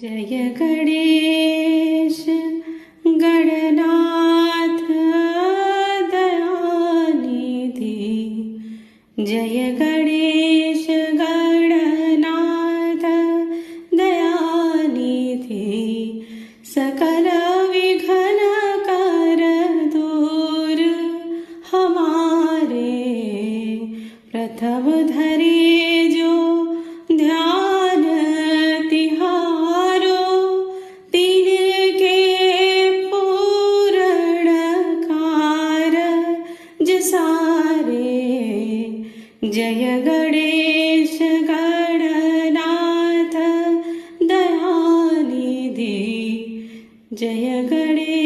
जय गणेश गणनाथ दयानिधि। जय गणेश गणनाथ दयानिधि। सकल विघ्न कर दूर हमारे। प्रथम धरे जो ध्यान तिहारो। तिनके पूर्ण कारज सारे। जय गणेश गणनाथ दयानिधि। जय गणेश